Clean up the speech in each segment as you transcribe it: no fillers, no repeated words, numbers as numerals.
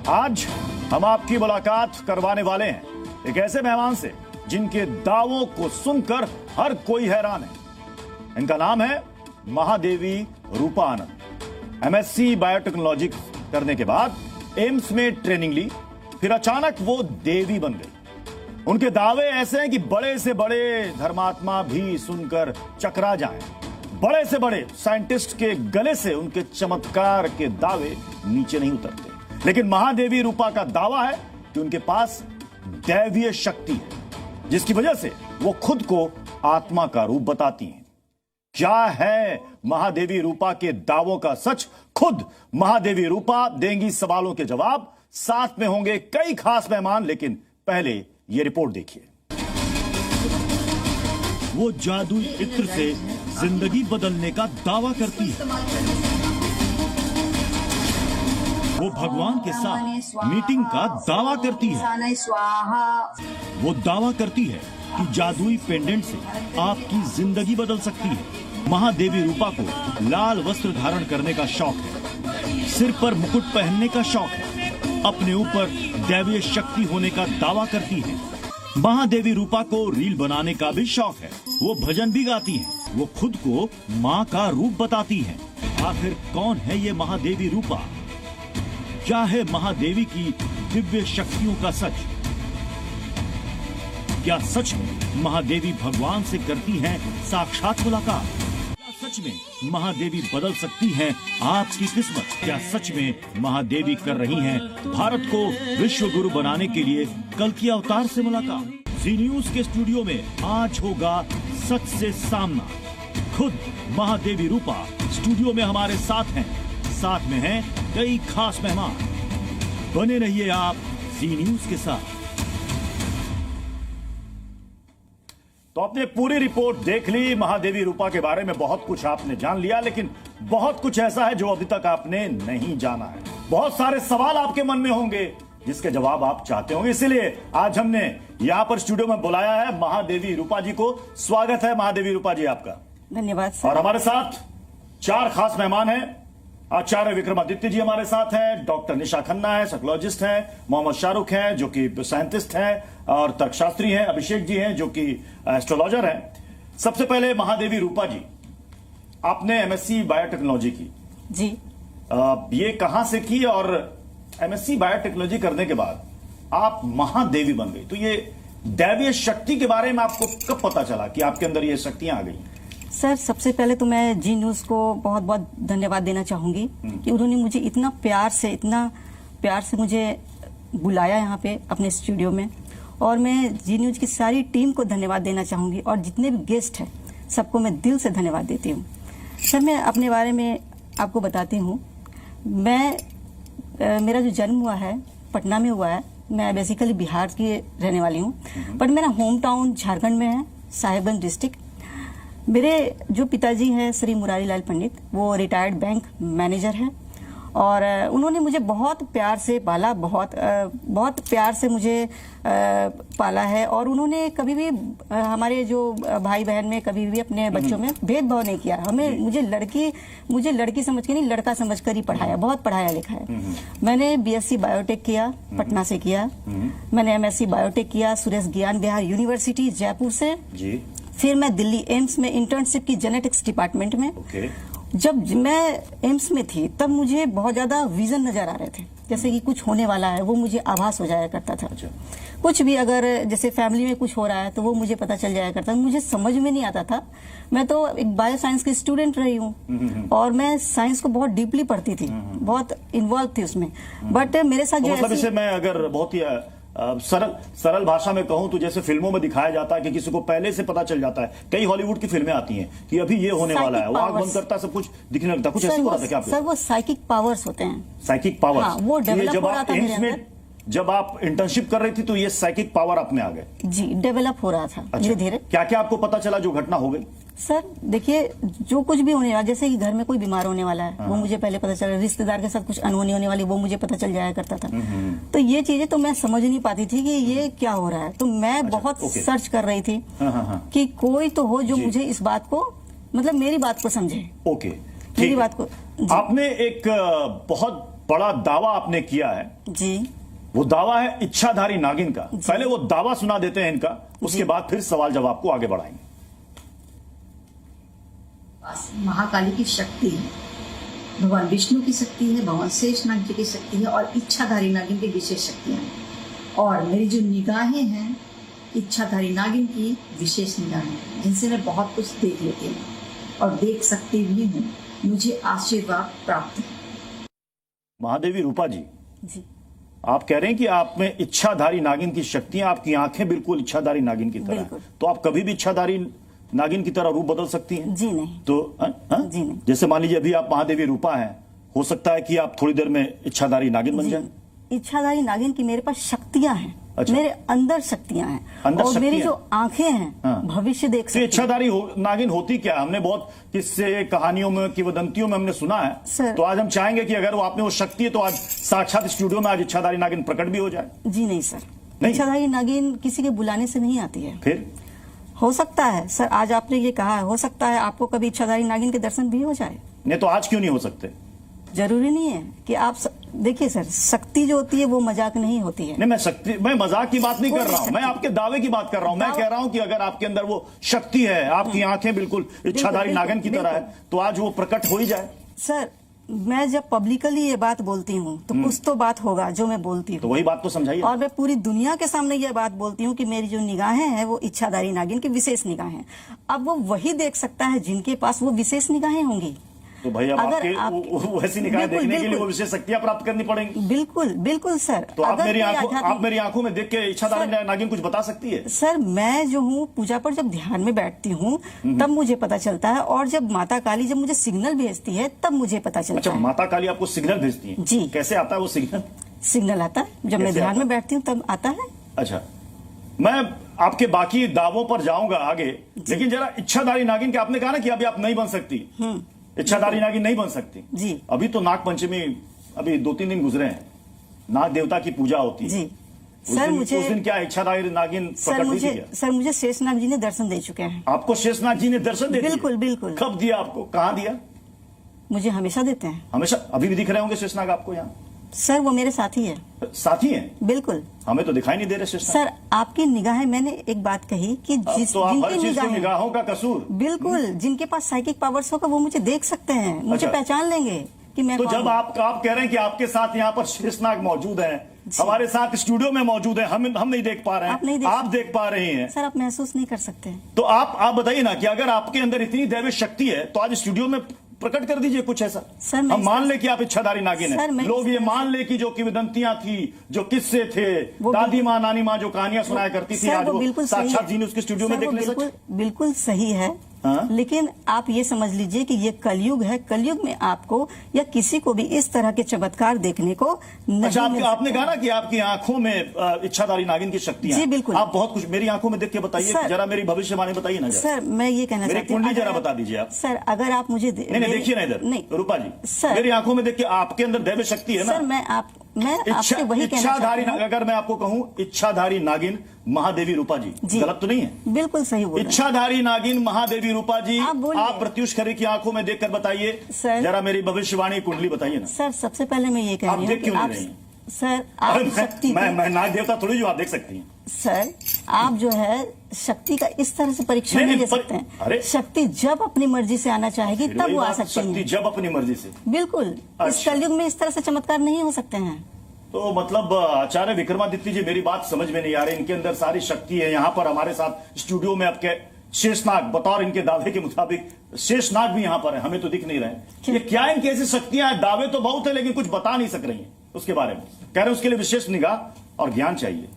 आज हम आपकी मुलाकात करवाने वाले हैं एक ऐसे मेहमान से जिनके दावों को सुनकर हर कोई हैरान है। इनका नाम है महादेवी रूपा आनंद। एमएससी बायोटेक्नोलॉजी करने के बाद एम्स में ट्रेनिंग ली, फिर अचानक वो देवी बन गई। उनके दावे ऐसे हैं कि बड़े से बड़े धर्मात्मा भी सुनकर चकरा जाएं। बड़े से बड़े साइंटिस्ट के गले से उनके चमत्कार के दावे नीचे नहीं उतरते। लेकिन महादेवी रूपा का दावा है कि उनके पास दैवीय शक्ति है, जिसकी वजह से वो खुद को आत्मा का रूप बताती हैं। क्या है महादेवी रूपा के दावों का सच? खुद महादेवी रूपा देंगी सवालों के जवाब। साथ में होंगे कई खास मेहमान, लेकिन पहले ये रिपोर्ट देखिए। वो जादुई इत्र से जिंदगी बदलने का दावा करती है। वो भगवान के साथ मीटिंग का दावा करती है। वो दावा करती है कि जादुई पेंडेंट से आपकी जिंदगी बदल सकती है। महादेवी रूपा को लाल वस्त्र धारण करने का शौक है, सिर पर मुकुट पहनने का शौक है, अपने ऊपर दैवीय शक्ति होने का दावा करती है। महादेवी रूपा को रील बनाने का भी शौक है। वो भजन भी गाती हैं। वो खुद को माँ का रूप बताती हैं। आखिर कौन है ये महादेवी रूपा? क्या है महादेवी की दिव्य शक्तियों का सच? क्या सच में महादेवी भगवान से करती हैं साक्षात मुलाकात? क्या सच में महादेवी बदल सकती हैं आपकी किस्मत? क्या सच में महादेवी कर रही हैं भारत को विश्व गुरु बनाने के लिए कल की अवतार से मुलाकात? जी न्यूज के स्टूडियो में आज होगा सच से सामना। खुद महादेवी रूपा स्टूडियो में हमारे साथ हैं। साथ में हैं कई खास मेहमान। बने रहिए आप जी न्यूज के साथ। तो आपने पूरी रिपोर्ट देख ली। महादेवी रूपा के बारे में बहुत कुछ आपने जान लिया, लेकिन बहुत कुछ ऐसा है जो अभी तक आपने नहीं जाना है। बहुत सारे सवाल आपके मन में होंगे जिसके जवाब आप चाहते होंगे। इसीलिए आज हमने यहां पर स्टूडियो में बुलाया है महादेवी रूपा जी को। स्वागत है महादेवी रूपा जी आपका। धन्यवाद सर। और हमारे साथ चार खास मेहमान हैं। आचार्य विक्रमादित्य जी हमारे साथ हैं, डॉक्टर निशा खन्ना है, साइकोलॉजिस्ट हैं, मोहम्मद शाहरुख हैं जो कि साइंटिस्ट हैं और तर्कशास्त्री हैं, अभिषेक जी हैं जो कि एस्ट्रोलॉजर हैं। सबसे पहले महादेवी रूपा जी, आपने एमएससी बायोटेक्नोलॉजी की जी। ये कहां से की? और एमएससी बायोटेक्नोलॉजी करने के बाद आप महादेवी बन गई, तो ये दैवीय शक्ति के बारे में आपको कब पता चला कि आपके अंदर ये शक्तियां आ गई? सर सबसे पहले तो मैं जी न्यूज को बहुत बहुत धन्यवाद देना चाहूंगी कि उन्होंने मुझे इतना प्यार से मुझे बुलाया यहाँ पे अपने स्टूडियो में। और मैं जी न्यूज की सारी टीम को धन्यवाद देना चाहूंगी और जितने भी गेस्ट हैं सबको मैं दिल से धन्यवाद देती हूँ। सर मैं अपने बारे में आपको बताती हूँ। मेरा जो जन्म हुआ है पटना में हुआ है। मैं बेसिकली बिहार की रहने वाली हूँ, बट मेरा होम टाउन झारखंड में है, साहिबगंज डिस्ट्रिक्ट। मेरे जो पिताजी हैं श्री मुरारी लाल पंडित, वो रिटायर्ड बैंक मैनेजर हैं और उन्होंने मुझे बहुत प्यार से पाला, बहुत प्यार से मुझे पाला है। और उन्होंने कभी भी हमारे जो भाई बहन में कभी भी अपने बच्चों में भेदभाव नहीं किया। मुझे लड़की समझ के नहीं, लड़का समझ कर ही पढ़ाया, बहुत पढ़ाया लिखाया। मैंने बीएससी बायोटेक किया, पटना से किया। मैंने एमएससी बायोटेक किया सुरेश ज्ञान विहार यूनिवर्सिटी जयपुर से जी। फिर मैं दिल्ली एम्स में इंटर्नशिप की जेनेटिक्स डिपार्टमेंट में। जब मैं एम्स में थी तब मुझे बहुत ज्यादा विजन नजर आ रहे थे, जैसे कि कुछ होने वाला है, वो मुझे आभास हो जाया करता था। कुछ भी अगर जैसे फैमिली में कुछ हो रहा है तो वो मुझे पता चल जाया करता था। मुझे समझ में नहीं आता था। मैं तो एक बायो साइंस की स्टूडेंट रही हूँ और मैं साइंस को बहुत डीपली पढ़ती थी, बहुत इन्वॉल्व थी उसमें। बट मेरे साथ जो मतलब इसे मैं अगर बहुत ही सरल भाषा में कहूं तो जैसे फिल्मों में दिखाया जाता है कि किसी को पहले से पता चल जाता है। कई हॉलीवुड की फिल्में आती हैं कि अभी ये होने वाला है, वो आंख बंद करता है, सब कुछ दिखने लगता है। कुछ ऐसे होता है क्या? सर वो साइकिक पावर्स होते हैं। Psychic powers? हाँ, वो डेवलप हो रहा था मेरे अंदर। जब आप इंटर्नशिप कर रही थी तो ये साइकिक पावर आप में आ गए? जी, डेवलप हो रहा था धीरे धीरे। क्या क्या आपको पता चला जो घटना हो गई? सर देखिए, जो कुछ भी होने वाला, जैसे कि घर में कोई बीमार होने वाला है, वो मुझे पहले पता चला। रिश्तेदार के साथ कुछ अनहोनी होने वाली, वो मुझे पता चल जाया करता था। तो ये चीजें तो मैं समझ नहीं पाती थी कि ये क्या हो रहा है। तो मैं बहुत सर्च कर रही थी कि कोई तो हो जो मुझे इस बात को, मतलब मेरी बात को समझे। ओके, मेरी बात को। आपने एक बहुत बड़ा दावा आपने किया है, जी वो दावा है इच्छाधारी नागिन का। पहले वो दावा सुना देते हैं इनका, उसके बाद फिर सवाल जवाब को आगे बढ़ाएंगे। महाकाली की शक्ति है, भगवान विष्णु की शक्ति है, भगवान शेषनाग जी की शक्ति है और इच्छाधारी नागिन की विशेष शक्तियां हैं। और मेरी जो निगाहें हैं इच्छाधारी नागिन की विशेष निगाहें, जिनसे मैं बहुत कुछ देख लेती हूँ और देख सकती भी हूँ। मुझे आशीर्वाद प्राप्त है। महादेवी रूपा जी, जी आप कह रहे हैं कि आप में इच्छाधारी नागिन की शक्तियां, आपकी आंखें बिल्कुल इच्छाधारी नागिन की तरह हैं। तो आप कभी भी इच्छाधारी नागिन की तरह रूप बदल सकती हैं? जी नहीं। तो जी नहीं। जैसे मान लीजिए अभी आप महादेवी रूपा हैं, हो सकता है कि आप थोड़ी देर में इच्छाधारी नागिन बन जाएं? इच्छाधारी नागिन की मेरे पास शक्तियां हैं। अच्छा। मेरे अंदर शक्तियां हैं, अंदर और मेरी शक्तियां? जो आंखें हैं हाँ। भविष्य देख तो सकती हैं। इच्छाधारी नागिन होती क्या? हमने बहुत किस्से कहानियों में, किंवदंतियों में हमने सुना है। सर। तो आज हम चाहेंगे कि अगर वो आप में वो शक्ति है तो आज साक्षात स्टूडियो में आज इच्छाधारी नागिन प्रकट भी हो जाए। जी नहीं सर, नहीं? इच्छाधारी नागिन किसी के बुलाने से नहीं आती है। फिर हो सकता है सर, आज आपने ये कहा है, हो सकता है आपको कभी इच्छाधारी नागिन के दर्शन भी हो जाए। नहीं तो आज क्यों नहीं हो सकते? जरूरी नहीं है कि आप देखिए सर, शक्ति जो होती है वो मजाक नहीं होती है। नहीं, मैं मजाक की बात नहीं कर रहा हूं, मैं आपके दावे की बात कर रहा हूं। मैं दावा- कह रहा हूं कि अगर आपके अंदर वो शक्ति है, आपकी आंखें बिल्कुल इच्छाधारी बिल्कुल, नागिन की तरह है, तो आज वो प्रकट हो ही जाए। सर मैं जब पब्लिकली ये बात बोलती हूँ तो कुछ तो बात होगा जो मैं बोलती तो हूँ, वही बात तो समझाइए। और मैं पूरी दुनिया के सामने ये बात बोलती हूँ कि मेरी जो निगाहें हैं वो इच्छाधारी नागिन की विशेष निगाहें। अब वो वही देख सकता है जिनके पास वो विशेष निगाहें होंगी। तो भाई अब अगर आपके वैसी निगाहें बिल्कुल, देखने के लिए बिल्कुल। वो विशेष शक्तियां प्राप्त करनी पड़ेंगी। बिल्कुल बिल्कुल सर। तो आप अगर मेरी कोई आंखों आध्यात्मिक- आप मेरी आंखों में देख के इच्छाधारी नागिन कुछ बता सकती है? सर मैं जो हूँ पूजा पर जब ध्यान में बैठती हूँ तब मुझे पता चलता है, और जब माता काली जब मुझे सिग्नल भेजती है तब मुझे पता चलता अच्छा, है। माता काली आपको सिग्नल भेजती है? जी। कैसे आता है वो सिग्नल? सिग्नल आता है जब मैं कैसे ध्यान आता में बैठती हूँ तब आता है। अच्छा, मैं आपके बाकी दावों पर जाऊंगा आगे, लेकिन जरा इच्छाधारी नागिन के आपने कहा ना कि अभी आप नहीं बन सकती, इच्छाधारी नागिन नहीं बन सकती जी। अभी तो नाग पंचमी, अभी 2-3 दिन गुजरे हैं, नाग देवता की पूजा होती है। जी उस सर दिन- मुझे उस दिन क्या इच्छाधारी नागिन सर प्रकट हुई थी मुझे क्या? सर मुझे शेषनाग जी ने दर्शन दे चुके हैं। आपको शेषनाग जी ने दर्शन दे दिए? बिल्कुल, बिल्कुल। कब दिया आपको? कहाँ दिया? मुझे हमेशा देते हैं हमेशा? अभी भी दिख रहे होंगे शेषनाग आपको यहाँ? सर, वो मेरे साथी है। साथी हैं? बिल्कुल हमें तो दिखाई नहीं दे रहे शेषनाग। सर, आपकी निगाहें, मैंने एक बात कही कि अब जिस तो आप हर जिनकी चीज को निगाहें, निगाहों का कसूर। बिल्कुल जिनके पास साइकिक पावर्स होगा वो मुझे देख सकते हैं, मुझे अच्छा। पहचान लेंगे कि मैं तो कौन जब हूं। आप कह रहे हैं कि आपके साथ यहाँ पर शेषनाग मौजूद हैं, हमारे साथ स्टूडियो में मौजूद है, हम नहीं देख पा रहे आप नहीं हैं, देख आप देख पा रही हैं, सर आप महसूस नहीं कर सकते। तो आप बताइए ना कि अगर आपके अंदर इतनी दैवीय शक्ति है तो आज स्टूडियो में प्रकट कर दीजिए कुछ ऐसा। सर, मैं हम मान ले कि आप इच्छाधारी नागिन सर, हैं, मैं लोग इस ये तरह मान ले कि जो किंवदंतियां थी, जो किस्से थे, वो दादी माँ नानी माँ जो कहानियां सुनाया करती थी, सर, आज वो वो बिल्कुल सही साक्षात है। जी ने उसके स्टूडियो में सर, देख वो ले बिल्कुल सच। बिल्कुल सही है। हाँ? लेकिन आप ये समझ लीजिए कि ये कलयुग है, कलयुग में आपको या किसी को भी इस तरह के चमत्कार देखने को नहीं अच्छा, मिल आपने सकता। कहा ना कि आपकी आंखों में इच्छाधारी नागिन की शक्तियां जी, हैं। बिल्कुल। आप बहुत कुछ मेरी आंखों में देख के बताइए, सर, जरा मेरी भविष्यवाणी बताइए ना जरा। सर मैं ये कहना मेरी चाहती हूँ, कुंडली अगर जरा आप- बता दीजिए आप। सर अगर आप मुझे नहीं देखिए ना इधर, नहीं रूपा जी, सर, मेरी आंखों में देख के आपके अंदर दैवीय शक्ति है ना। सर मैं आपसे वही कहना इच्छाधारी चाहती हूँ। अगर मैं आपको कहूं इच्छाधारी नागिन महादेवी रूपा जी, जी। गलत तो नहीं है? बिल्कुल सही बोल रहे हैं। इच्छाधारी नागिन महादेवी रूपा जी, आप बोलिए। आप प्रत्युष खरे की आंखों में देखकर बताइए सर। जरा मेरी भविष्यवाणी कुंडली बताइए ना। सर सबसे पहले मैं ये कह आप रही देख हूँ कि क्यों नहीं आप रही हैं? सर आप अरे शक्ति मैं नाग देवता थोड़ी जो आप देख सकती हैं। सर आप जो है शक्ति का इस तरह से परीक्षण नहीं, नहीं ले नहीं, सकते अरे। हैं। शक्ति जब अपनी मर्जी से आना चाहेगी फिर तब वही वो आ बात, सकती शक्ति है। जब अपनी मर्जी से। बिल्कुल इस अच्छा। कलयुग में इस तरह से चमत्कार नहीं हो सकते हैं। तो मतलब आचार्य विक्रमादित्य जी, मेरी बात समझ में नहीं आ रही, इनके अंदर सारी शक्ति है। यहाँ पर हमारे साथ स्टूडियो में आपके शेषनाग, बतौर इनके दावे के मुताबिक शेषनाग भी यहाँ पर है, हमें तो दिख नहीं रहे। ये क्या इनकी ऐसी शक्तियां हैं? दावे तो बहुत है लेकिन कुछ बता नहीं सक रही हैं उसके बारे में। कह रहे हैं उसके लिए विशेष निगाह और ज्ञान चाहिए।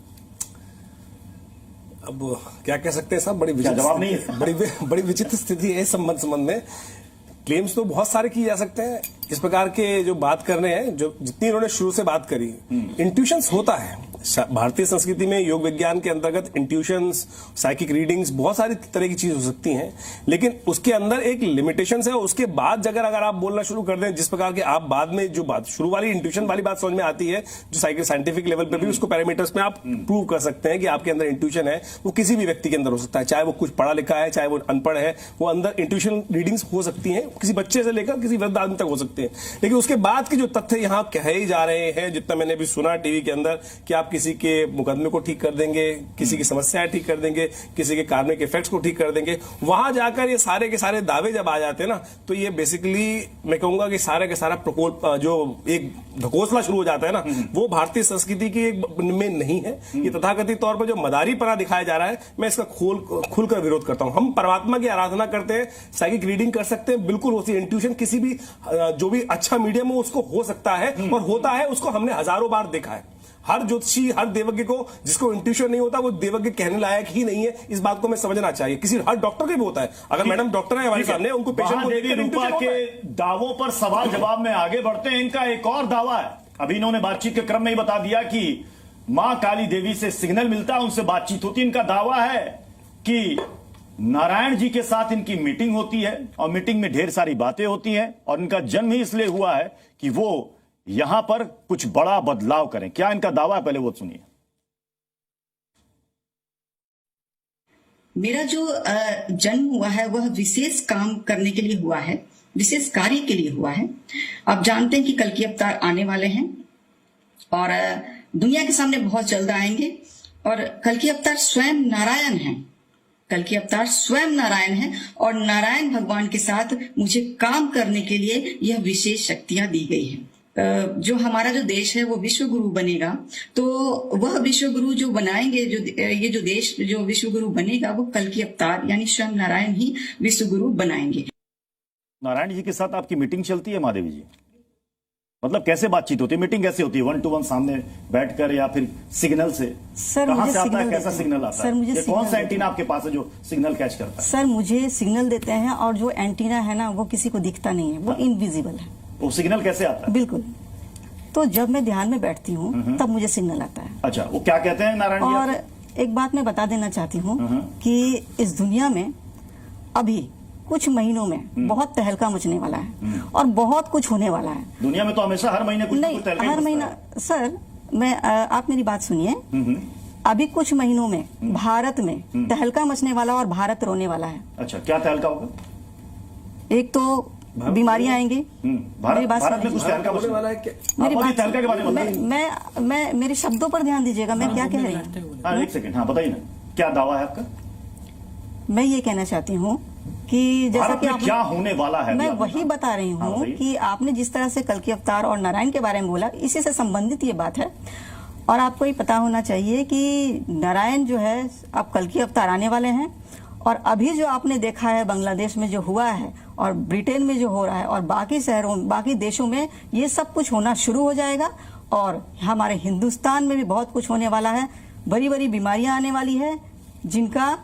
अब क्या कह सकते हैं साहब, बड़ी क्या जवाब नहीं है? बड़ी विचित्र स्थिति है इस संबंध में। क्लेम्स तो बहुत सारे किए जा सकते हैं इस प्रकार के जो बात कर रहे हैं, जो जितनी इन्होंने शुरू से बात करी। इंट्यूशंस होता है भारतीय संस्कृति में, योग विज्ञान के अंतर्गत इंट्यूशंस, साइकिक रीडिंग्स, बहुत सारी तरह की चीज हो सकती हैं, लेकिन उसके अंदर एक लिमिटेशन है। उसके बाद अगर आप बोलना शुरू कर दें जिस प्रकार के आप बाद में जो बात शुरू वाली इंट्यूशन वाली बात समझ में आती है, जो साइंटिफिक लेवल पे भी उसको पैरामीटर्स में आप प्रूव कर सकते हैं कि आपके अंदर इंट्यूशन है, वो किसी भी व्यक्ति के अंदर हो सकता है, चाहे वो कुछ पढ़ा लिखा है, चाहे वो अनपढ़ है, वो अंदर इंट्यूशन रीडिंग्स हो सकती हैं, किसी बच्चे से लेकर किसी वृद्ध आदमी तक हो सकती है। सकते हैं। लेकिन उसके बाद के जो तथ्य यहाँ कहे ही जा रहे हैं, जितना मैंने भी सुना टीवी के अंदर, कि आप किसी के मुकदमे को ठीक कर देंगे, किसी की समस्याएं ठीक कर देंगे, किसी के कार्मिक इफेक्ट्स को ठीक कर देंगे, वहां जाकर ये सारे के सारे दावे जब आ जाते हैं ना, तो ये बेसिकली मैं कहूंगा कि सारा के सारा प्रकोप जो एक ढकोसला शुरू हो जाता है ना, वो भारतीय संस्कृति की में नहीं है। ये तथाकथित तौर पर जो मदारीपना दिखाया जा रहा है, मैं इसका खुलकर विरोध करता हूं। हम परमात्मा की आराधना करते हैं, साइकिक रीडिंग कर सकते हैं, बिल्कुल होती है इंट्यूशन, किसी भी जो भी अच्छा मीडियम हो उसको हो सकता है और होता है, उसको हमने हजारों बार देखा है। हर ज्योतिषी, हर देवज्ञ को जिसको इंट्यूशन नहीं होता वो देवज्ञ कहने लायक ही नहीं है। इस बात को मैं समझना चाहिए। किसी हर डॉक्टर के भी होता है। अगर मैडम डॉक्टर है हमारे सामने, उनको पेशेंट को देवी रूपा के दावों पर सवाल जवाब में आगे बढ़ते हैं। इनका एक और दावा है, अभी इन्होंने बातचीत के क्रम में ही बता दिया कि मां काली देवी से सिग्नल मिलता है, उनसे बातचीत होती है। इनका दावा है कि नारायण जी के साथ इनकी मीटिंग होती है और मीटिंग में ढेर सारी बातें होती हैं और इनका जन्म ही इसलिए हुआ है कि वो यहां पर कुछ बड़ा बदलाव करें। क्या इनका दावा है, पहले वो सुनिए। मेरा जो जन्म हुआ है वह विशेष काम करने के लिए हुआ है, विशेष कार्य के लिए हुआ है। आप जानते हैं कि कल की अवतार आने वाले हैं और दुनिया के सामने बहुत जल्द आएंगे और कल की अवतार स्वयं नारायण हैं। कल की अवतार स्वयं नारायण हैं और नारायण भगवान के साथ मुझे काम करने के लिए यह विशेष शक्तियां दी गई हैं। जो हमारा जो देश है वो विश्व गुरु बनेगा, तो वह विश्व गुरु जो बनाएंगे, जो ये जो देश जो विश्व गुरु बनेगा वो कल की अवतार यानी स्वयं नारायण ही विश्व गुरु बनाएंगे। नारायण जी के साथ आपकी मीटिंग चलती है महादेवी जी? मतलब कैसे बातचीत होती है, मीटिंग कैसे होती है? 1 to 1 सामने बैठकर या फिर सिग्नल से? सर कहां से आता है, कैसा सिग्नल आता है? मुझे कौन सा एंटीना आपके पास है जो सिग्नल कैच करता है? सर मुझे सिग्नल देते हैं और जो एंटीना है ना वो किसी को दिखता नहीं है, वो इनविजिबल है। वो सिग्नल कैसे आता है? बिल्कुल, तो जब मैं ध्यान में बैठती हूँ तब मुझे सिग्नल आता है। अच्छा, वो क्या कहते हैं नारायण जी? और एक बात मैं बता देना चाहती हूँ कि इस दुनिया में अभी कुछ महीनों में बहुत तहलका मचने वाला है और बहुत कुछ होने वाला है। दुनिया में तो हमेशा हर महीने कुछ नहीं, तहलका हर महीना सर, मैं आप मेरी बात सुनिए। अभी कुछ महीनों में भारत में तहलका मचने वाला और भारत रोने वाला है। अच्छा, क्या तहलका होगा? एक तो बीमारियां आएंगी। भारत में कुछ तहलका मचने वाला है। मेरी बात तहलका के बारे में बताइए। मैं मेरे शब्दों पर ध्यान दीजिएगा, मैं क्या कह रही हूँ। एक सेकंड, हाँ बताइए ना, क्या दावा है आपका? मैं ये कहना चाहती हूँ कि जैसा कि आपने क्या होने वाला है, मैं वही बता रही हूँ कि आपने जिस तरह से कल की अवतार और नारायण के बारे में बोला, इसी से संबंधित ये बात है। और आपको ये पता होना चाहिए कि नारायण जो है अब कल की अवतार आने वाले हैं और अभी जो आपने देखा है बांग्लादेश में जो हुआ है और ब्रिटेन में जो हो रहा है और बाकी शहरों, बाकी देशों में ये सब कुछ होना शुरू हो जाएगा और हमारे हिंदुस्तान में भी बहुत कुछ होने वाला है। बड़ी बड़ी बीमारियां आने वाली है जिनका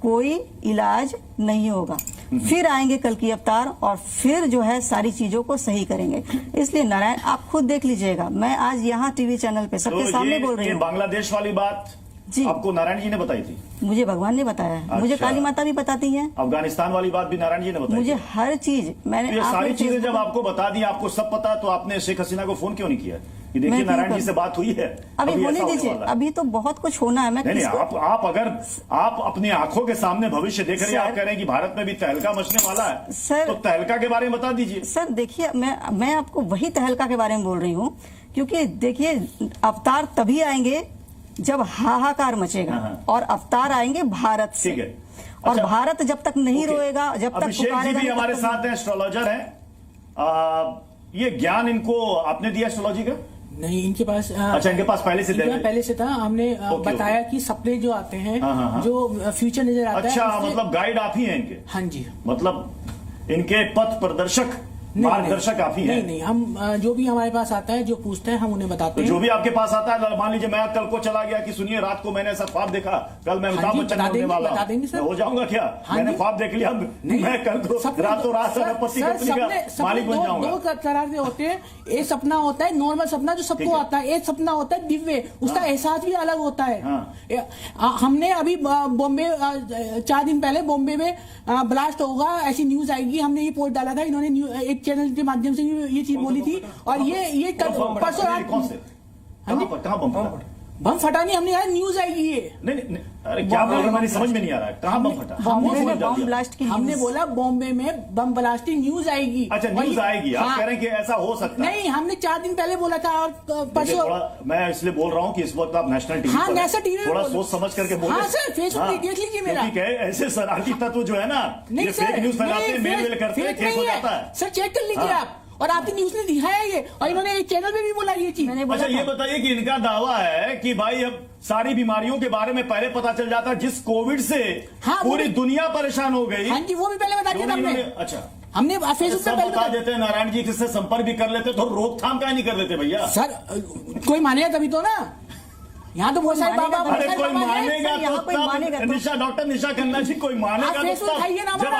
कोई इलाज नहीं होगा। फिर आएंगे कल की अवतार और फिर जो है सारी चीजों को सही करेंगे। इसलिए नारायण आप खुद देख लीजिएगा, मैं आज यहाँ टीवी चैनल पे सबके सामने बोल रही हूँ। बांग्लादेश वाली बात जी आपको नारायण जी ने बताई थी? मुझे भगवान ने बताया है। अच्छा। मुझे काली माता भी बताती है। अफगानिस्तान वाली बात भी नारायण जी ने बताई? मुझे हर चीज मैंने ये सारी चीजें जब आपको बता दी, आपको सब पता, तो आपने शेख हसीना को फोन क्यों नहीं किया कि देखिए नारायण जी से बात हुई है? अभी होने दीजिए, अभी तो बहुत कुछ होना है। मैं नहीं, आप अगर आप अपनी आंखों के सामने भविष्य देख रहे हैं, आप कह रहे हैं कि भारत में भी तहलका मचने वाला है सर, तो तहलका के बारे में बता दीजिए। सर देखिए, मैं आपको वही तहलका के बारे में बोल रही हूँ, क्योंकि देखिए अवतार तभी आएंगे जब हाहाकार मचेगा और अवतार आएंगे भारत से। ठीक है। और अच्छा, भारत जब तक नहीं रोएगा, जब तक पुकारेगा। भी हमारे साथ है, एस्ट्रोलॉजर है। ये ज्ञान इनको आपने दिया एस्ट्रोलॉजी का? नहीं, इनके पास अच्छा, इनके पास पहले से था। हमने बताया कि सपने जो आते हैं, जो फ्यूचर नजर आता है। अच्छा, मतलब गाइड आप ही हैं इनके? हाँ जी, मतलब इनके पथ प्रदर्शक, मार्गदर्शक आप ही हैं? नहीं, हम जो भी हमारे पास आता है, जो पूछते हैं, हम उन्हें बताते हैं। जो भी आपके पास आता है, मान लीजिए मैं कल को चला गया कि सुनिए रात को मैंने ऐसा ख्वाब देखा, कल मैं अमिताभ बच्चन होने वाला हूं, हो जाऊंगा क्या? मैंने ख्वाब देख लिया, मैं कल को रातों रात पति कंपनी का मालिक बन जाऊंगा। दो तरह के होते हैं। एक सपना होता है नॉर्मल सपना जो सबको आता है, एक सपना होता है दिव्य, उसका एहसास भी अलग होता है। हमने अभी बॉम्बे 4 दिन पहले बॉम्बे में ब्लास्ट होगा ऐसी न्यूज आएगी, हमने ये पोस्ट डाला था। इन्होंने एक चैनल के माध्यम से ये चीज बोली थी और ये परसों रात। बम फटा नहीं, हमने यार न्यूज आएगी ये। नहीं, अरे क्या बोल रहे, मेरी समझ में नहीं आ रहा है, कहाँ बम फटा? बम ब्लास्ट की हमने बोला बॉम्बे में बम ब्लास्ट की न्यूज आएगी। अच्छा, न्यूज आएगी, आप कह रहे हैं कि ऐसा हो सकता है? नहीं, हमने 4 दिन पहले बोला था और परसों। मैं इसलिए बोल रहा हूँ कि इस वक्त आप नेशनल टीवी पर नेशनल टीवी थोड़ा सोच समझ करके बोल। हाँ सर, फेसबुक पे देख लीजिए मेरा। ठीक है, ऐसे शरारती तत्व जो है ना, ये फेक न्यूज फैलाते हैं, मेल करते हैं, केस हो जाता है। सर चेक कर लीजिए आप, और आपकी न्यूज ने दिखाया ये, और इन्होंने एक चैनल पे भी बोला ये चीज। अच्छा, ये बताइए कि इनका दावा है कि भाई अब सारी बीमारियों के बारे में पहले पता चल जाता, जिस कोविड से पूरी दुनिया परेशान हो गई। हाँ जी, वो भी पहले बता दिया था हमने। अच्छा, हमने फेसबुक पे पहले बता देते हैं, नारायण जी किससे संपर्क भी कर लेते, तो रोकथाम क्या नहीं कर देते भैया? सर कोई मानेगा तभी तो ना, यहाँ तो बहुत सारे बाबा। अरे कोई मानेगा तो निशा, डॉक्टर निशा खन्ना जी, कोई मानेगा तो जब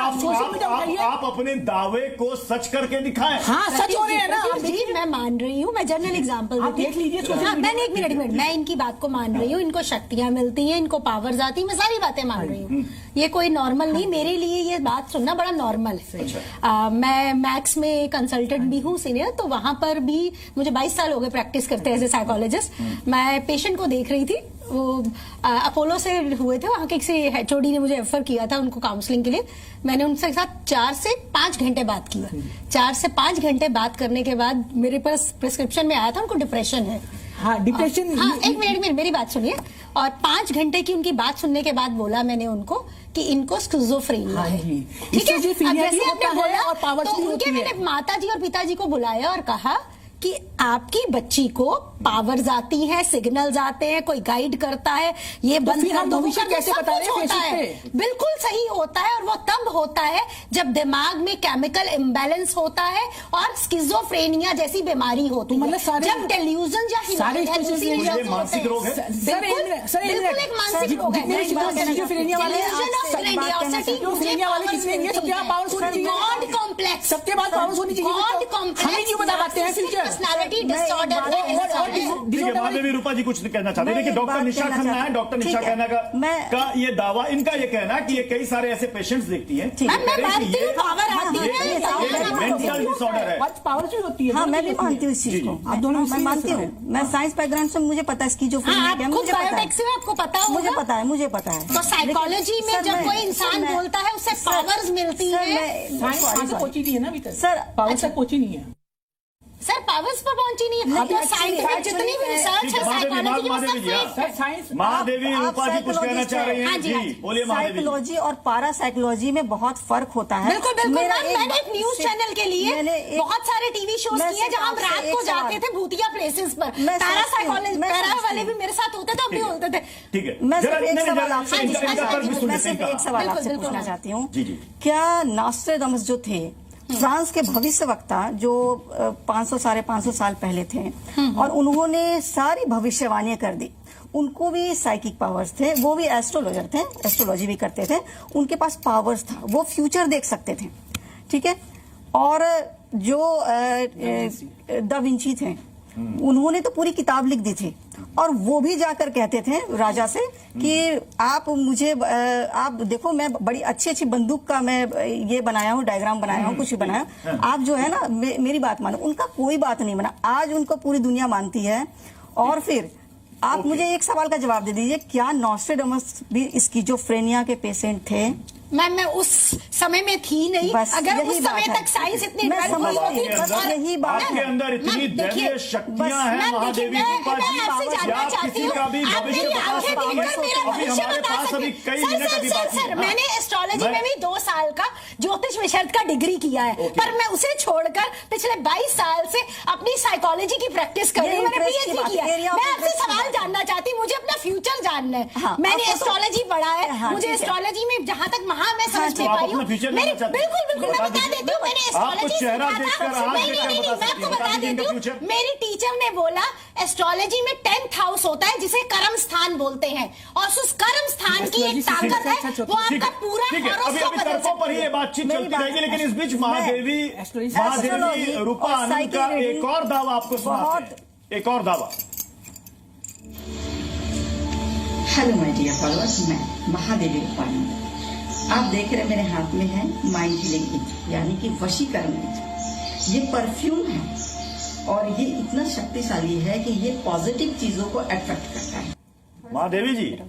आप अपने दावे को सच करके दिखाएं। हाँ, सच हो रहे हैं ना जी, मैं मान रही हूँ, मैं जनरल एग्जांपल देख लीजिए। मैंने एक मिनट मैं इनकी बात को मान रही हूँ, इनको शक्तियां मिलती हैं, इनको पावर्स आती है, मैं सारी बातें मान रही हूँ। ये कोई नॉर्मल नहीं, मेरे लिए ये बात सुनना बड़ा नॉर्मल है। मैं मैक्स में कंसल्टेंट भी हूँ सीनियर, तो वहां पर भी मुझे 22 साल हो गए प्रैक्टिस करते एज ए साइकोलॉजिस्ट। मैं पेशेंट को देख रही थी, वो अपोलो से हुए थे, वहां के किसी एचओडी ने मुझे रेफर किया था उनको काउंसलिंग के लिए। मैंने उनसे साथ 4 से 5 घंटे बात की। 4 से 5 घंटे बात करने के बाद मेरे पास प्रिस्क्रिप्शन में आया था उनको डिप्रेशन है। हाँ, डिप्रेशन। हाँ, एक मिनट मेरी बात सुनिए। और 5 घंटे की उनकी बात सुनने के बाद बोला मैंने उनको कि इनको स्किज़ोफ्रेनिया है। ठीक है, अब जैसे आपने बोला तो उनके मैंने माताजी और पिताजी को बुलाया और कहा कि आपकी बच्ची को पावर्स आती हैं, सिग्नल्स आते हैं, कोई गाइड करता है, ये बंद कर दो, भविष्य कैसे बता रहे होता है। बिल्कुल सही होता है, और वो तब होता है जब दिमाग में केमिकल इम्बैलेंस होता है और स्किज़ोफ्रेनिया जैसी बीमारी होती है, जब डेल्यूजन या मानसिक रोग है। बिल्कुल एक मानसिक रोग है। गॉड कॉम्प्लेक्स, सबके बाद पावर्स होनी चाहिए। गॉड कॉम्प्लेक्स, हमें क्यों बता पाते हैं पर्सनालिटी डिसऑर्डर है। महादेवी रूपा जी कुछ कहना चाहते हैं। देखिए, डॉक्टर निशा खन्ना है, डॉक्टर निशा खन्ना का ये दावा, इनका ये कहना कि ये कई सारे ऐसे पेशेंट्स देखती हैं, मेंटल डिसऑर्डर है, पावर्स भी होती है। हाँ, मैं भी मानती हूँ इस चीज को, मैं मानती हूँ। मैं साइंस बैकग्राउंड से, मुझे पता है स्किज़ोफ्रेनिया क्या है, मुझे पता है, मुझे पता है। तो साइकोलॉजी में जब कोई इंसान बोलता है उससे पावर्स मिलती है। पहुंची नहीं है ना अभी तक, सर पावर्स तक पहुंची नहीं है सर, पावर्स पर पहुंची नहीं है। तो साइंटिफिक जितनी भी रिसर्च है साइकोलॉजी में, महादेवी रूपा जी कुछ कहना चाह रही हैं। जी बोलिए। साइकोलॉजी और पारा साइकोलॉजी में बहुत फर्क होता है। बिल्कुल बिल्कुल। मैंने एक न्यूज चैनल के लिए बहुत सारे टीवी शोज किए जहां हम रात को जाते थे भूतिया प्लेसेस पर। पारा साइकोलॉजी, पारा वाले भी मेरे साथ होते थे, अब भी होते थे। ठीक है, मैं सिर्फ एक सवाल आपसे पूछना चाहती हूँ, क्या नॉस्ट्रेडामस जो थे, फ्रांस के भविष्यवक्ता जो 500 साढ़े 500 साल पहले थे, और उन्होंने सारी भविष्यवाणियां कर दी, उनको भी साइकिक पावर्स थे, वो भी एस्ट्रोलॉजर थे, एस्ट्रोलॉजी भी करते थे, उनके पास पावर्स था, वो फ्यूचर देख सकते थे। ठीक है, और जो दा विंची थे, उन्होंने तो पूरी किताब लिख दी थी, और वो भी जाकर कहते थे राजा से कि आप मुझे, आप देखो मैं बड़ी अच्छी अच्छी बंदूक का मैं ये बनाया हूँ, डायग्राम बनाया हूँ, कुछ भी बनाया, आप जो है ना मेरी बात मानो। उनका कोई बात नहीं माना, आज उनको पूरी दुनिया मानती है। और फिर आप मुझे एक सवाल का जवाब दे दीजिए, क्या नॉस्ट्रेडामस भी स्किज़ोफ्रेनिया के पेशेंट थे? मैं उस समय में थी नहीं। अगर उस समय तक साइंस इतनी यही बात आपके अंदर इतनी दैवीय शक्तियां हैं महादेवी रूपा जी, आप किसी का भी भविष्य बता सकती हैं। अभी हमारे पास अभी कई मिनट अभी बाकी है। मैंने एस्ट्रोलॉजी में भी 2 साल का ज्योतिष विशारद का डिग्री किया है, पर मैं उसे छोड़कर पिछले 22 साल से अपनी साइकोलॉजी की प्रैक्टिस कर रही हूँ। मैंने पीएचडी किया है। मैं आपसे सवाल जानना चाहती हूँ, मुझे अपना फ्यूचर जानना है। मैंने एस्ट्रोलॉजी पढ़ा है, मुझे एस्ट्रोलॉजी में जहां तक मैं समझ नहीं पाई हूँ। बिल्कुल मैं बता देती हूँ, मैंने एस्ट्रोलॉजी मैं आपको बता देती हूँ। मेरी टीचर ने बोला एस्ट्रोलॉजी में 10th हाउस होता है जिसे कर्म स्थान बोलते हैं, और उस कर्म स्थान की एक ताकत है, वो आपका पूरा तर्कों पर ही ये बातचीत चलती रहेगी। लेकिन इस बीच महादेवी रूपा आनंद का एक और दावा आपको सुनाते हैं, एक और दावा। हेलो माय डियर फॉलोअर्स, मैं महादेवी रूपा आनंद। आप देख रहे मेरे हाथ में है माइंड हीलिंग किट, यानी कि वशीकरण किट। ये परफ्यूम है और ये इतना शक्तिशाली है कि ये पॉजिटिव चीजों को अट्रैक्ट करता है। महादेवी जी,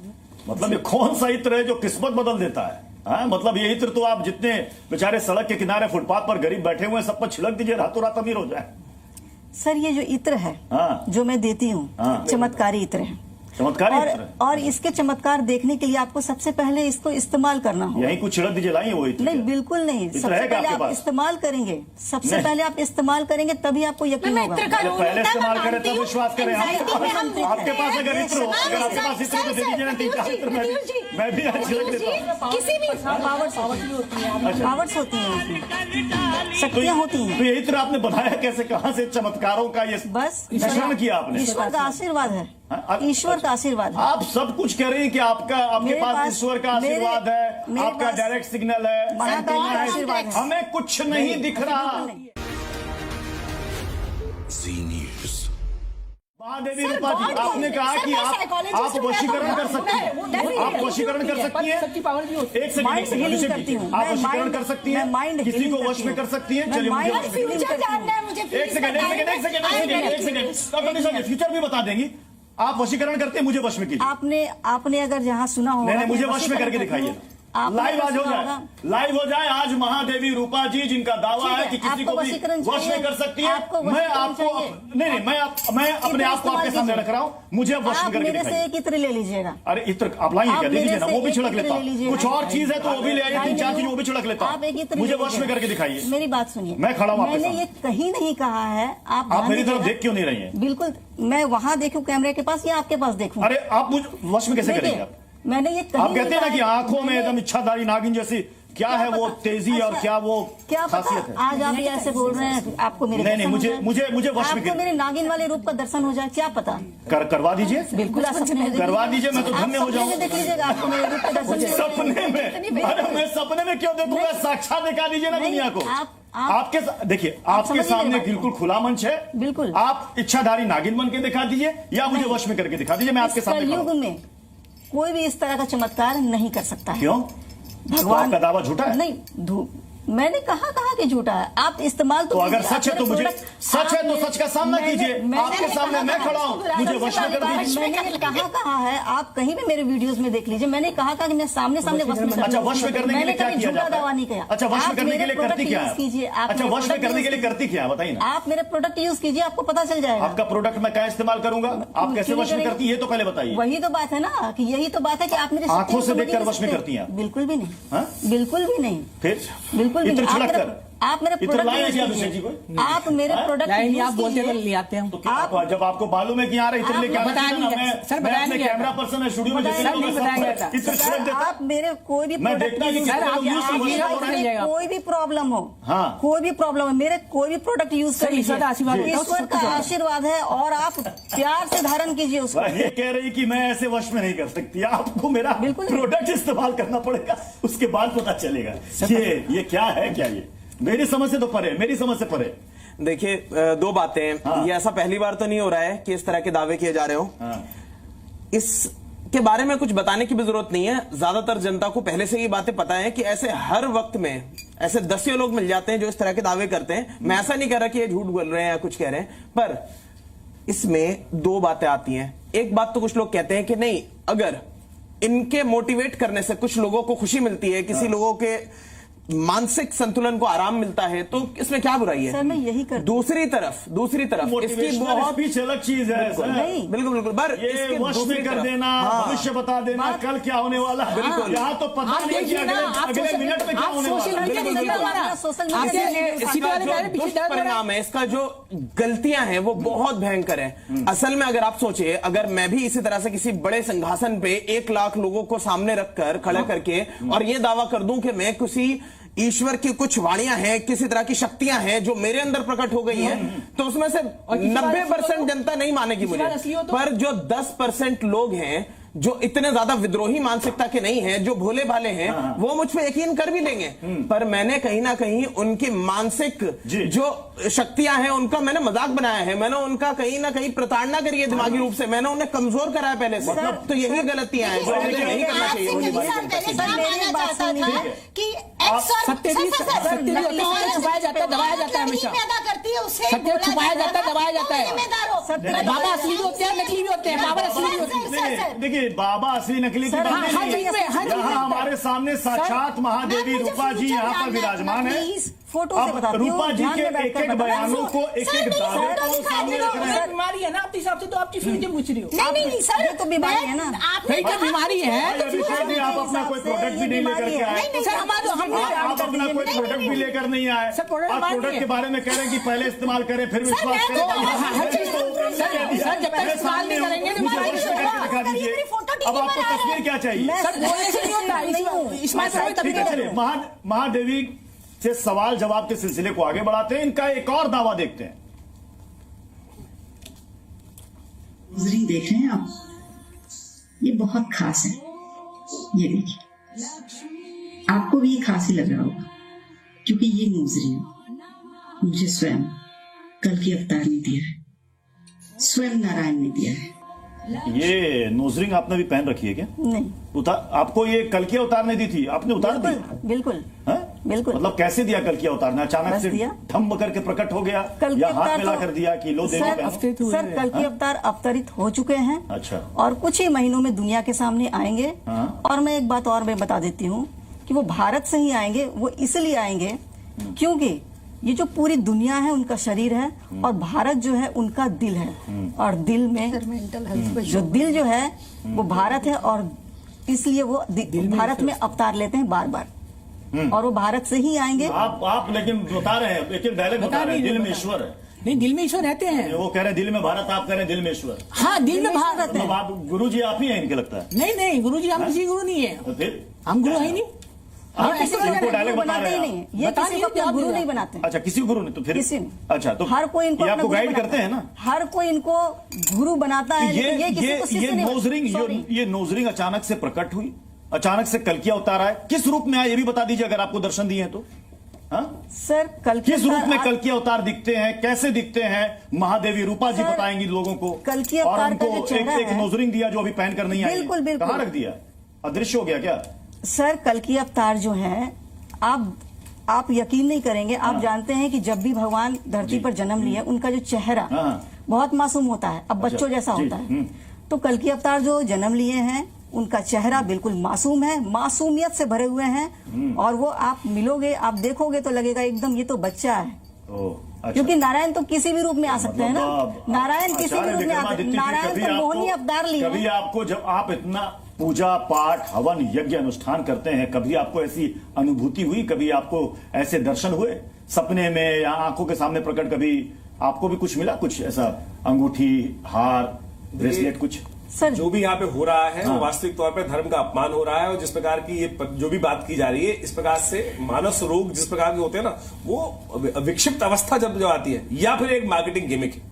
मतलब ये कौन सा इत्र है जो किस्मत बदल देता है? हाँ, मतलब ये इत्र तो आप जितने बेचारे सड़क के किनारे फुटपाथ पर गरीब बैठे हुए हैं सब पर छिड़क दीजिए, रातों रात अमीर हो जाए। सर ये जो इत्र है हाँ। जो मैं देती हूँ हाँ। चमत्कारी इत्र है, चमत्कारी इत्र? और इसके चमत्कार देखने के लिए आपको सबसे पहले इसको इस्तेमाल करना होगा। यही कुछ छिड़क दीजिए, लाइए वो इत्र? नहीं, बिल्कुल नहीं। इत्र सबसे है क्या पहले आपके आप पास? इस्तेमाल करेंगे, सबसे नहीं। पहले आप इस्तेमाल करेंगे तभी आपको यकीन मैं होगा। इत्र का पहले रोल होता है, इस्तेमाल मैं करें मानती तब हूँ। विश्वास करें। Anxiety में हम देते आपके पास हैं। अगर इत्र हो, अगर आपके पास इत्र हो तो दे दीजिए ना 3-4 इत्र, मैं भी आज छिड़क देता हूँ। किसी भी पावर्स होती हैं उसमें, शक्तियाँ होती हैं। तो ये इत्र आपने बनाया कैसे, कहाँ से चमत्कारों का ये बस मिश्रण किया आपने? ईश्वर का आशीर्वाद है, हाँ, ईश्वर का आशीर्वाद है। आप सब कुछ कह रही हैं कि आपके मेरे पास पास- ईश्वर का मेरे- आशीर्वाद है, मेरे आपका पास डायरेक्ट सिग्नल है, महाकाल एंटीना का है, आशीर्वाद है। हमें कुछ नहीं दिख रहा। बिल्कुल नहीं। Z News. महादेवी सर, रूपा जी, God आपने को- कहा सर, कि मैं आप psychologist हूँ, वशीकरण मैं कर तो- सकती हैं, मैं- आप वशीकरण कर सकती हैं। शक्ति पावर भी होती है। एक सेकंड, माइंड हीलिंग करती हूँ, आप मैं वशीकरण माइंड- कर सकती मैं हैं, माइंड किसी हीलिंग को वश करती में हूँ। कर सकती हैं। मैं चलिए मुझे माइंड हीलिंग फ्यूचर करती हूँ। जानना है मुझे, एक सेकंड, फ्यूचर भी बता देंगी। आप वशीकरण करते हैं, मुझे वश में कीजिए। आपने अगर जहाँ सुना होगा, नहीं, मुझे मैं वश में करके वशीकरण दिखाइए। करती हूँ। आपने लाइव आज हो सुना जाए, होगा। लाइव हो जाए आज महादेवी रूपा जी, जिनका दावा ठीक है है, कि किसी आपको को भी वशीकरण वश में चाहिए? कर सकती है। आपको मैं वशीकरण आपको चाहिए? नहीं, मैं अपने आप को आपके सामने रख रहा हूँ, मुझे वश में आप करके मेरे से दिखाइए। एक इत्र ले लीजिएगा। अरे इत्र आप लाइए आप क्या, दे मेरे दीजिए ना, से वो भी एक छिड़क इत्र लेता ले हूँ। लीजिएगा। कुछ और चीज है तो वो भी ले आइए, 3-4 चीज वो भी छिड़क लेता आप एक हूँ। इत्र मुझे ले वश में लीजिएगा। करके दिखाइए। मेरी बात सुनिए, मैं खड़ा हूँ आपके मैंने सामने। ये कहीं नहीं कहा है। आप ध्यान मेरी तरफ दीजिएगा। देख क्यों नहीं रही हैं? बिल्कुल, मैं वहां देखूं कैमरे के पास या आपके पास देखूं? अरे आप मुझे वश में कैसे देखिए, करेंगे आप? मैंने ये कहीं आप कहते हैं ना नहीं कि कहा है। आंखों में मैंने- एकदम इच्छाधारी नागिन जैसी क्या है वो पता? तेजी और अच्छा, क्या वो क्या खासियत पता है? आज आप ये ऐसे बोल रहे हैं, आपको मेरे नहीं, दर्शन हो मुझे- जाए? मुझे वश में आपको कर- मेरे नागिन वाले रूप का दर्शन हो जाए, क्या पता? करवा दीजिए, बिल्कुल आप सपने में देख करवा लीजिए। दीजिए, मैं तो आप धन्य हो सपने में जाऊं। देख लीजिएगा, आपको मेरे रूप का दर्शन हो जाए। सपने में? अरे मैं सपने में क्यों देखूंगा, साक्षात दिखा दीजिए ना नहीं, दुनिया को। आप- आपके देखिए, आपके समझिए सामने मेरी बात बिल्कुल खुला मंच है। बिल्कुल। आप इच्छाधारी नागिन बन के दिखा दीजिए या मुझे वश में करके दिखा दीजिए, मैं आपके इस सामने खड़ा कलयुग हूं। में कोई भी इस तरह का चमत्कार नहीं कर सकता है। क्यों? भगवान आपका दावा झूठा है? नहीं, मैंने कहा कि झूठा है। आप इस्तेमाल तो अगर कीजिए, सच है आप तो मेरे मुझे प्रोडक्ट- सच है आप तो मेरे- सच का सामना मैंने- कीजिए। मैंने आपके सामने मैं खड़ा हूं, मुझे वश में कर दीजिए। मैंने कहा है, आप कहीं भी मेरे वीडियोस में देख लीजिए, मैंने कहा कि मैं सामने वश में कर अच्छा, वश में करने के लिए क्या मैंने किया झूठा जाता दावा नहीं है? किया। अच्छा, वश में आप करने के मेरे लिए करती प्रोडक्ट क्या यूज कीजिए, है? आप अच्छा, मेरे वश में प्रोडक्ट करने के लिए यूज करती क्या है, बताइए ना। आप मेरे प्रोडक्ट यूज कीजिए, आपको पता चल जाएगा। आपका प्रोडक्ट मैं क्या इस्तेमाल करूंगा, आप कैसे क्यों वश में करेंगे? करती है, ये तो पहले बताइए। वही तो बात है ना, कि यही तो बात है कि आप मेरे आंखों सत्य से को देखकर नहीं वश में सकते। करती हैं आप? बिल्कुल भी नहीं, हाँ? बिल्कुल भी नहीं, फिर बिल्कुल भी इत्र नहीं। छिड़क कर आप मेरे इत्र प्रोडक्ट लाए हैं यूज क्या अभिषेक जी कीजिए। को? आप मेरे हाँ? प्रोडक्ट नहीं, यूज आप बोलते तो कीजिए। ले आते हैं। तो क्या जब आपको मालूम है कि यहाँ इत्र लेके आना बताया चाहिए नहीं ना, गया। सर, मैं बताया अपने नहीं गया। कैमरा पर्सन है स्टूडियो में, जैसे सर, लोग नहीं सब बताया गया था। इत्र छिड़क देता आप मेरे कोई भी मैं प्रोडक्ट देखता कि यूज किसी सर, को आप- यूज आप- करने आप- को आप- नहीं। जाएगा। कोई भी प्रॉब्लम हो, हाँ। कोई भी प्रॉब्लम है, मेरे कोई भी प्रोडक्ट यूज सर, कर लीजिए। ईश्वर का आशीर्वाद होता है, ईश्वर सब कुछ का होता है। आशीर्वाद है, और आप प्यार से धारण कीजिए उसको। ये कह रही कि मैं ऐसे वश में नहीं कर सकती, आपको मेरा बिल्कुल नहीं। प्रोडक्ट इस्तेमाल करना पड़ेगा, उसके बाद पता चलेगा ये क्या है, क्या ये मेरी समझ से तो परे, मेरी समझ से परे। देखिए, दो बातें हैं। हाँ। ये ऐसा पहली बार तो नहीं हो रहा है कि इस तरह के दावे किए जा रहे हो। हाँ। इसके बारे में कुछ बताने की भी जरूरत नहीं है। ज्यादातर जनता को पहले से ये बातें पता है कि ऐसे हर वक्त में ऐसे दसियों लोग मिल जाते हैं जो इस तरह के दावे करते हैं। मैं ऐसा नहीं कह रहा कि ये झूठ बोल रहे हैं या कुछ कह रहे हैं, पर इसमें दो बातें आती हैं। एक बात तो कुछ लोग कहते हैं कि नहीं, अगर इनके मोटिवेट करने से कुछ लोगों को खुशी मिलती है, किसी लोगों के मानसिक संतुलन को आराम मिलता है, तो इसमें क्या बुराई है? सर, मैं यही करती हूं। दूसरी तरफ इसकी मोटिवेशनल बहुत स्पीच अलग चीज है सर। नहीं। बिल्कुल पर ये इसके वश दूसरी में कर तरफ- देना, हाँ। भविष्य बता देना, कल क्या होने वाला है, बिल्कुल। यहाँ तो पता आप नहीं है कि देखिए ना, आप अगले सोशल- मिनट में क्या आप होने सोशल वाला है। मीडिया बिल्कुल, के बिल्कुल। जरिए सोशल आप मीडिया ये- के इसकी इसका वाले जो कह रहे हैं, पीछे दर्द हो रहा है। दुष्परिणाम है, इसका जो गलतियां हैं वो बहुत भयंकर है। असल में अगर आप सोचिए, अगर मैं भी इसी तरह से किसी बड़े सिंहासन पे 1 लाख लोगों को सामने रखकर खड़ा करके और ये दावा कर दूं कि मैं किसी ईश्वर की कुछ वाणियां हैं, किसी तरह की शक्तियां हैं जो मेरे अंदर प्रकट हो गई हैं, तो उसमें से किसी बार 90% जनता नहीं मानेगी किसी मुझे। बार असली हो तो? पर जो 10% लोग हैं जो इतने ज्यादा विद्रोही मानसिकता के नहीं हैं, जो भोले भाले हैं, वो मुझ पे यकीन कर भी लेंगे। पर मैंने कहीं ना कहीं उनकी मानसिक जी। जो शक्तियां हैं उनका मैंने मजाक बनाया है, मैंने उनका कहीं ना कहीं प्रताड़ना करी है दिमागी रूप से, मैंने उन्हें कमजोर कराया पहले से। तो यही गलतियां हैं जो मुझे नहीं करना आपसे चाहिए। कई साल पहले कहा माना जाता था कि फैक्ट्स और सत्य भी छुपाया जाता है, दबाया जाता है हमेशा। पैदा करती है उसे सत्य छुपाया जाता है, दबाया जाता है। जिम्मेदार हो। बाबा असली भी होते हैं, नकली भी होते हैं। बाबा असली भी होते हैं। देखिए बाबा असली नकली की बात हाँ, हर नहीं चीज में, हर चीज में। यहाँ हमारे सामने साक्षात महादेवी रूपा जी यहाँ पर विराजमान है। फोटो से अब बताती हूँ, रूपा जी ध्यान के में बैठकर एक एक बताना। बयानों को एक एक दावे को सामने रख रहे हैं। बीमारी है ना आपके हिसाब से, तो आप चीज पूछ रही हो। नहीं सर, ये तो बीमारी है ना। आपने क्या बीमारी है? भाई, अभिषेक जी आप अपना कोई प्रोडक्ट भी नहीं लेकर के आए। नहीं, सर हमारा आप अपना कोई प्रोडक्ट भी लेकर नहीं आए। सर, प्रोडक्ट आप हमारा प्रोडक्ट नहीं के है। बारे में कह रहे हैं कि पहले इस्तेमाल करें फिर विश्वास मैं तो- करें। सर, जब तक इस्तेमाल नहीं करेंगे तो मुझे बीमारी अवश्य नहीं करके होगा। दिखा दीजिए। मेरी फोटो टीवी अब आपको पर आ रहा तस्वीर क्या चाहिए? सर बोलने से नहीं होता, इसमें ठीक है, चलिए महादेवी से सवाल जवाब के सिलसिले को आगे बढ़ाते हैं। इनका एक और दावा देखते हैं। नजरिंग देख रहे हैं आप, ये बहुत खास है। ये देखिए, आपको भी ये खास ही लग रहा होगा, क्योंकि ये नजरिंग मुझे स्वयं कल की अवतार ने दिया है, स्वयं नारायण ने दिया है। ये नोजरिंग आपने भी पहन रखी है क्या? नहीं, आपको ये कल की अवतार ने दी थी, आपने उतार दी? बिल्कुल हैं? बिल्कुल। मतलब कैसे दिया कल की अवतार ने? अचानक बस से दिया। धम्म करके प्रकट हो गया कल की या हाथ अवतार मिला तो- कर दिया कि लो देवी पहनो? सर कल के अवतार अवतरित हो चुके हैं। अच्छा। और कुछ ही महीनों में दुनिया के सामने आएंगे। हाँ। और मैं एक बात और मैं बता देती हूँ कि वो भारत से ही आएंगे। वो इसलिए आएंगे क्योंकि ये जो पूरी दुनिया है उनका शरीर है और भारत जो है उनका दिल है। और दिल में जो दिल जो है वो भारत है और इसलिए वो भारत में अवतार लेते हैं बार बार। और वो भारत से ही आएंगे। आप लेकिन बता रहे हैं, लेकिन डायरेक्ट बता रहे हैं दिल में ईश्वर है। नहीं, दिल में ईश्वर रहते हैं। वो कह रहे हैं दिल में भारत, आप कह रहे हैं दिल में ईश्वर। हाँ, दिल में भारत है। मतलब आप गुरु जी आप ही हैं इनके लगता है? नहीं गुरु जी, हम किसी गुरु नहीं है। तो फिर हम गुरु है ही नहीं। आप ऐसे इनको गुरु डायरेक्ट बता बनाते रहे ही हैं नहीं, ये बता किसी नहीं को अपना जवाब गुरु दे नहीं रहा। बनाते। अच्छा, किसी गुरु ने तो फिर किसी ने। अच्छा, तो हर कोई इनको ये अपना आपको गुरु गाइड बनाता करते हैं ना? हर कोई इनको गुरु बनाता है, लेकिन ये किसी को शिष्य नहीं नोजरिंग ये नोजरिंग अचानक से प्रकट हुई, अचानक से कल की अवतार आए, किस रूप में आए ये भी बता दीजिए अगर आपको दर्शन दिए हैं तो। हाँ? सर कल किस रूप में कल की अवतार दिखते हैं, कैसे दिखते हैं? महादेवी रूपा जी सर, बताएंगी लोगों को। कल की और अवतार का उनको जो चेहरा एक है- नोजरिंग दिया जो अभी पहन कर नहीं आई। बिल्कुल, बिल्कुल। कहाँ रख दिया? अदृश्य हो गया क्या? सर कल की अवतार जो है, आप यकीन नहीं करेंगे। आप जानते हैं कि जब भी भगवान धरती पर जन्म लिए उनका जो चेहरा बहुत मासूम होता है, अब बच्चों जैसा होता है। तो कल की अवतार जो जन्म लिए हैं उनका चेहरा बिल्कुल मासूम है, मासूमियत से भरे हुए हैं। और वो आप मिलोगे, आप देखोगे तो लगेगा एकदम ये तो बच्चा है। अच्छा। क्योंकि नारायण तो किसी भी रूप में आ सकते हैं ना। नारायण किसी भी रूप में आ सकते हैं। नारायण तो मोहिनी अवतार लिए कभी आपको जब आप इतना पूजा पाठ हवन यज्ञ अनुष्ठान करते हैं, कभी आपको ऐसी अनुभूति हुई, कभी आपको ऐसे दर्शन हुए सपने में या आंखों के सामने प्रकट? कभी आपको भी कुछ मिला, कुछ ऐसा अंगूठी, हार, ब्रेसलेट कुछ? सर जो भी यहाँ पे हो रहा है वो वास्तविक तौर पे धर्म का अपमान हो रहा है। और जिस प्रकार की ये जो भी बात की जा रही है, इस प्रकार से मानस रोग जिस प्रकार के होते हैं ना, वो विक्षिप्त अवस्था जब आती है या फिर एक मार्केटिंग गिमिक है,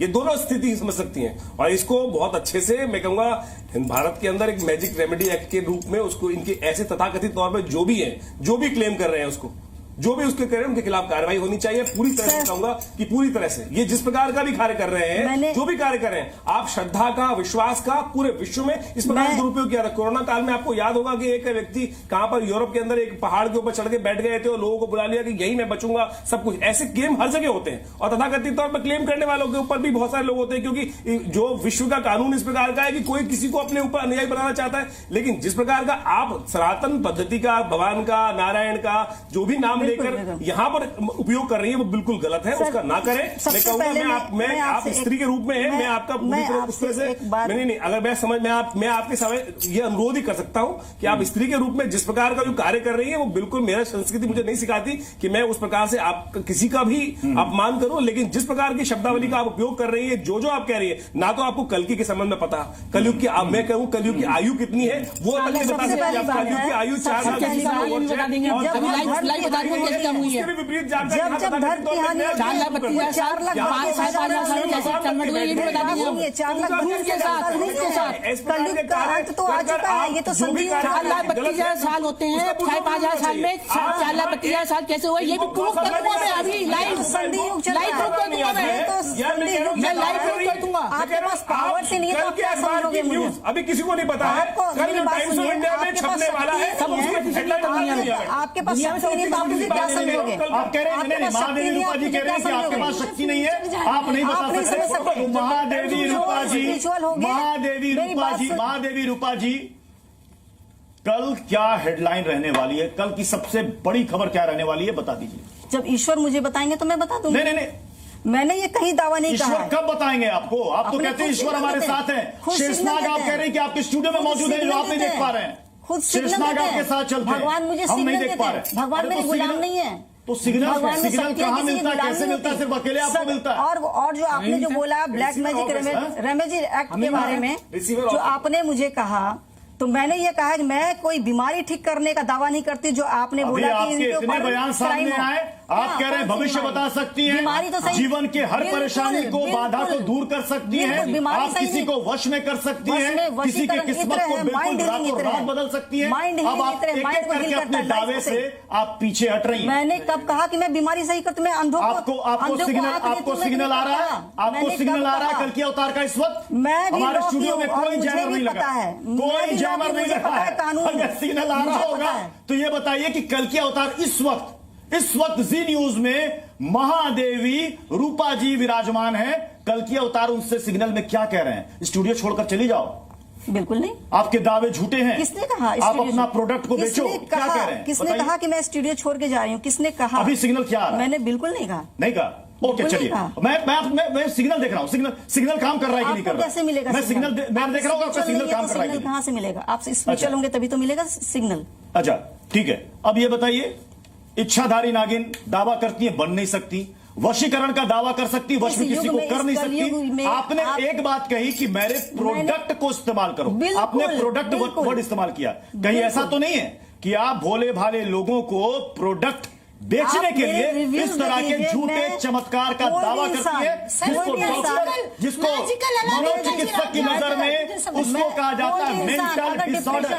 ये दोनों स्थिति समझ सकती हैं। और इसको बहुत अच्छे से मैं कहूंगा भारत के अंदर एक मैजिक रेमेडी एक्ट के रूप में उसको इनके ऐसे तथाकथित तौर पर जो भी है, जो भी क्लेम कर रहे हैं, उसको जो भी उसके करें उनके खिलाफ कार्रवाई होनी चाहिए पूरी तरह से। कहूंगा कि पूरी तरह से ये जिस प्रकार का भी कार्य कर रहे हैं, जो भी कार्य कर रहे हैं, आप श्रद्धा का, विश्वास का पूरे विश्व में इस प्रकार का दुरुपयोग किया था। कोरोना काल में आपको याद होगा कि एक व्यक्ति कहां पर यूरोप के अंदर एक पहाड़ के ऊपर चढ़ के बैठ गए थे और लोगों को बुला लिया कि यही मैं बचूंगा, सब कुछ। ऐसे क्लेम हर जगह होते हैं और तथाकथित तौर पर क्लेम करने वालों के ऊपर भी बहुत सारे लोग होते हैं, क्योंकि जो विश्व का कानून इस प्रकार का है कि कोई किसी को अपने ऊपर अनुयायी बनाना चाहता है। लेकिन जिस प्रकार का आप सनातन पद्धति का, भगवान का, नारायण का जो भी नाम लेकर यहां पर उपयोग कर रही है वो बिल्कुल गलत है, उसका ना करें। मैं कहूंगा मैं आप स्त्री के रूप में है, मैं आपका पूरी तरह उस तरह से नहीं, अगर मैं आपके समय ये अनुरोध ही कर सकता हूं कि आप स्त्री के रूप में जिस प्रकार का जो कार्य कर रही है वो बिल्कुल मेरा संस्कृति मुझे नहीं सिखाती कि मैं उस प्रकार से आप किसी का भी अपमान करूं। लेकिन जिस प्रकार की शब्दावली का आप उपयोग कर रही है, जो आप कह रही है, ना तो आपको कलयुग के संबंध में पता, कलयुग की मैं कहूं कलयुग की आयु कितनी है वो तक नहीं बता सकती। कलयुग की आयु 4 लाख विपरीत जानकारी जब धरती हानि 4 लाख 4 लाख 5,000 साल कैसे कन्वर्ट हुए ये भी बता दीजिए। 4 लाख के साथ कलयुग का अंत तो आ चुका है। ये तो संधि 4 लाख 32,000 साल होते हैं, 5,000 साल में 4 लाख 32,000 साल कैसे हुए ये भी प्रूफ करूंगा मैं अभी लाइव। संधि युग चल रहा है। लाइव प्रूफ करूंगा मैं। ये तो संधि युग मैं लाइव प्रूफ दूंगा। आपके पास पावर से नहीं है तो कल आप के क्या अखबार समझोगे की मुझे? न्यूज अभी किसी को नहीं पता है। आपको कल मेरी जो बात टाइम्स ऑफ सुनिए, इंडिया में आपके पास छपने वाला है, शक्ति नहीं है। उसमें हेडलाइन बता दिया गया। आपके पास शक्ति नहीं है तो आप मुझे क्या समझोगे? आप कह रहे हैं नहीं, महादेवी रूपा जी कह रहे हैं कि आपके पास शक्ति नहीं है, आप नहीं आप नहीं बता समझ सकते। सकते। महादेवी रूपा जी, Spiritual हो गया। महादेवी मेरी रूपा बात जी, सुन- महादेवी रूपा जी, कल क्या हेडलाइन रहने वाली है? कल की सबसे बड़ी खबर क्या रहने वाली है, बता दीजिए। जब ईश्वर मुझे बताएंगे तो मैं बता दूंगी। नहीं नहीं नहीं, मैंने ये कहीं दावा नहीं कहा ईश्वर है। कब बताएंगे आपको? आप तो अपने कहते हैं खुद ईश्वर सिग्नल हमारे देते हैं। साथ है। खुद सिग्नल शेषनाग देते आप हैं। कह रहे हैं कि आपके स्टूडियो में खुद मौजूद है, जो सिग्नल आप नहीं देते देख पा रहे हैं। खुद सिग्नल शेषनाग देते आपके हैं। साथ चलते हैं, भगवान मुझे हम नहीं सिग्नल देख पा देते रहे। हैं। भगवान अरे मेरे तो गुलाम सिग्नल- नहीं है। तो सिग्नल भगवान में सिग्नल शक्ति है, कहाँ किसी की मिलता है? गुलाम कैसे नहीं मिलता है? होती। सिर्फ अकेले आपको सब- मिलता है? और जो आपने जो बोला ब्लैक मैजिक रेमेजी एक्ट के बारे में, रिसीवर जो ऑफिस। आपने मुझे कहा, तो मैंने ये कहा कि मैं कोई बीमारी ठीक करने का दावा नहीं करती, जो आपने अभी बोला कि आपके इनके इतने ऊपर बयान सामने crime हो। आए, आप हाँ, कह रहे हैं कौन सी भविष्य बीमारी? बता सकती हैं, बीमारी तो सही, जीवन के हर बिल्कुल, परेशानी को, बिल्कुल, बाधा को दूर कर सकती बिल्कुल, हैं, बीमारी आप सही किसी नहीं। को वश में कर सकती वश हैं, में किसी की वशीकरण किस्मत इत्र को है, बिल्कुल mind healing रातों इत्र रात है। बदल सकती हैं। Mind अब healing आप इत्र है, एक mind एक को heal करके करता अपने है, दावे life से से। आप पीछे हट रही हैं। मैंने कब कहा कि मैं बीमारी सही करती, मैं अंधों को आपको अंधों को सिग्नल आंख देती आपको हूँ, मैं सिग्नल नहीं आ रहा है? करता। आपको मैंने सिग्नल कब आ रहा है कहा? कल के अवतार का इस वक्त? मैं भी हमारे लॉ की स्टूडियो में हूँ और कोई मुझे जैमर भी नहीं पता लगा, है। मैं कोई भी जैमर लॉ की, नहीं मुझे लगा पता है है। कानून। अगर सिग्नल आ रहा मुझे होगा पता है। तो ये बताइए कि कल के अवतार इस वक्त जी न्यूज में महादेवी रूपा जी विराजमान है। कल की अवतार उनसे सिग्नल में क्या कह रहे हैं? स्टूडियो छोड़कर चली जाओ, बिल्कुल नहीं। आपके दावे झूठे हैं। किसने कहा आप स्टूडियो अपना छोड़- प्रोडक्ट को बेचो, किसने क्या कहा? कह रहे हैं? किसने बताइए। कहा कि मैं स्टूडियो छोड़ के जा रही हूँ? किसने कहा? अभी सिग्नल क्या आ रहा है? मैंने बिल्कुल नहीं कहा। नहीं कहा? ओके बिल्कुल चलिए, नहीं कहा। मैं सिग्नल देख रहा हूं। सिग्नल काम कर रहा है कि नहीं कर आपको रहा? कैसे मिलेगा मैं सिग्नल? मैं देख रहा हूँ आपका सिग्नल काम कर रहा है कि सिग्नल नहीं। कहाँ से मिलेगा? आप इसमें अच्छा। चलोगे तभी तो मिलेगा सिग्नल। अच्छा ठीक है, अब ये बताइए, इच्छाधारी नागिन दावा करती है, बन नहीं सकती। वशीकरण का दावा कर सकती, वश में इस किसी युग को में, कर इस नहीं कलयुग सकती। में आपने आप- एक बात कही कि मेरे प्रोडक्ट को इस्तेमाल करो। बिल्कुल, आपने प्रोडक्ट बिल्कुल। वर्ड इस्तेमाल किया। कहीं बिल्कुल। ऐसा तो नहीं है कि आप भोले भाले लोगों को प्रोडक्ट बेचने आप के मेरे लिए रिव्यूज इस तरह देख के लीजिए, झूठे मैं चमत्कार का कोई भी दावा इंसान, करती है, सर, जिसको कोई भी इंसान, जिसको magical analysis मनोचिकित्सक की नजर में उसको कहा जाता है मेंटल डिसऑर्डर,